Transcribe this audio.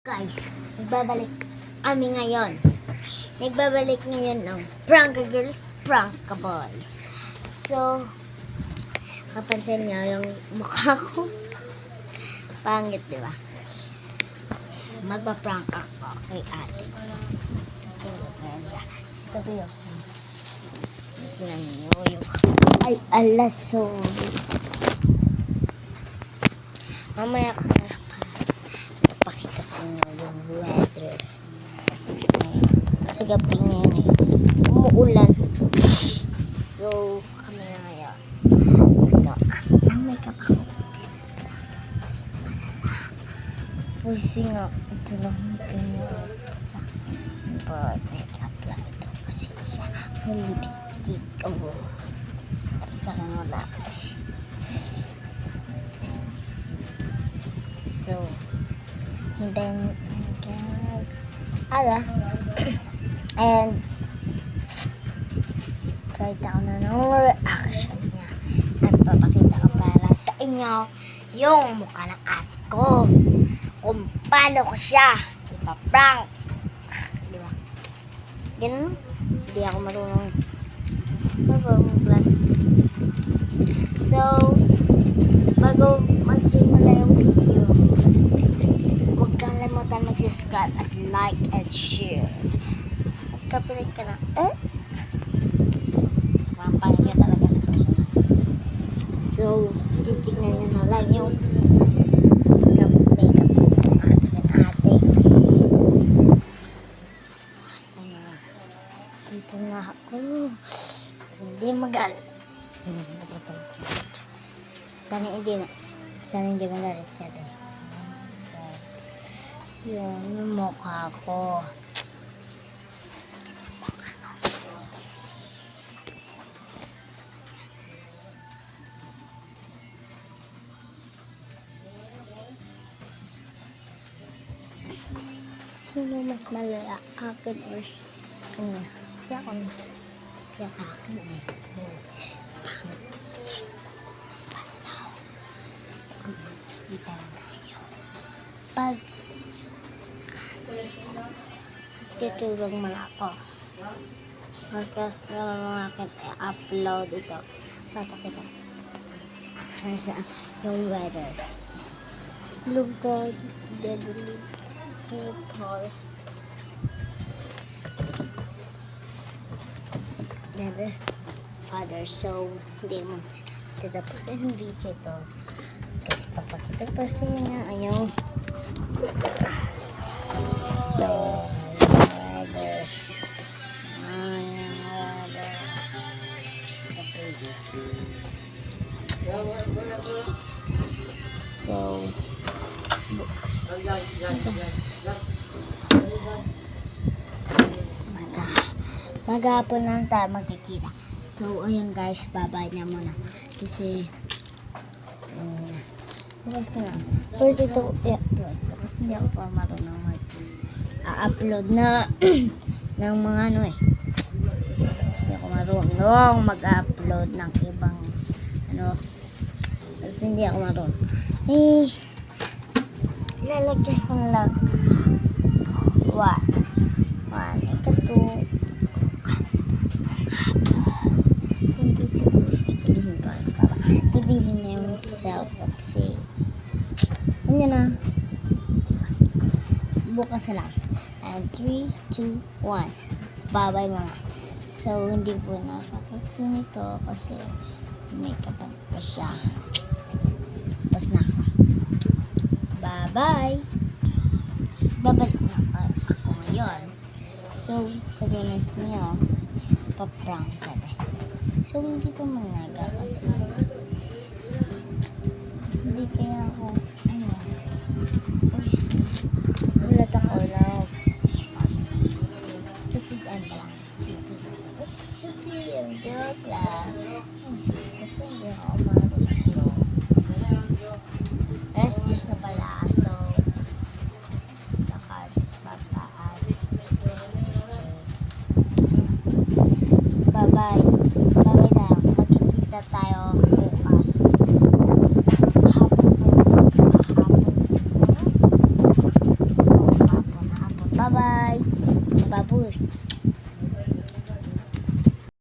Guys, nagbabalik kami ngayon. Nagbabalik ngayon ng Pranka Girls, Pranka Boys. So, kapansin niyo yung mukha ko. Pangit, di ba? Magpa-prank ako kay ate. Ayan siya. Sabi yun. Tignan niyo yung... Ay, alas, sorry. Mamaya ko na pakita sa inyo yung weather. Kasi gabi ngayon umuulan. So, kami na ngayon. Ito, nag-makeup ako. Mas malala. Pusi nga, ito lang yung sa makeup lang ito. Kasi siya, may lipstick. Oh, sa kanula. So, hintayin and try ko na ng reaction niya at papakita ko para sa inyo yung mukha ng ate ko kung paano ko siya ipaprank, di ba? Ganun, hindi ako marunong mag-vlog. So, bago magsimula yung video, huwag kalimutan mag-subscribe at like and share. Magkapilit ka na. Mampangit ka talaga sa personal. So, titignan nyo na lang yung makeup ng ate. Ito na. Dito na ako. Hindi magalit. Sana hindi magalit siya dahil. Yan, yung mukha ko. Sino mas malala? Akin or kanya? Siya ako na. Siya akin eh. Kita na tayo. Pag tutulong mo na ako. Magkas na akin i-upload ito. Papakita. Yung weather. Lugod. Deadly. People. Deadly. Father. So, hindi mo tatapusin yung video to. Kasi papakita pa sa inyo yung weather. So, maghapon lang tayo magkikita. So, ayun guys, bye-bye na muna. Kasi, bukas ka na. First ito, i-upload. Kasi hindi ako pa marunong mag-upload na ng mga ano eh. Hindi ako marunong mag-upload ng ibang ano. Kasi hindi ako marunong. Eh, lalagyan ko lang. One. Ikato. Bukas. Hindi siguro sabihin ko sa papa. Ibigin na yung self kasi ano na. Bukas na lang. And 3, 2, 1. Bye-bye mga. So, hindi po nakakaksin ito kasi makeup pa siya. Tapos na ako. Bye-bye. Babalik na ako ngayon. So, sabihin niyo, pa-prank sabi. So, hindi ko managa kasi hindi kaya ako ulat ako lang. Tupigan lang. Tupigan. Joke lang. Basta hindi ako marunong. Rest juice na pala. So, naka-juice papa at si Jay. Bye-bye. Bye-bye tayo. Magkikita tayo bukas. Hapon siguro. Bye-bye. Babush.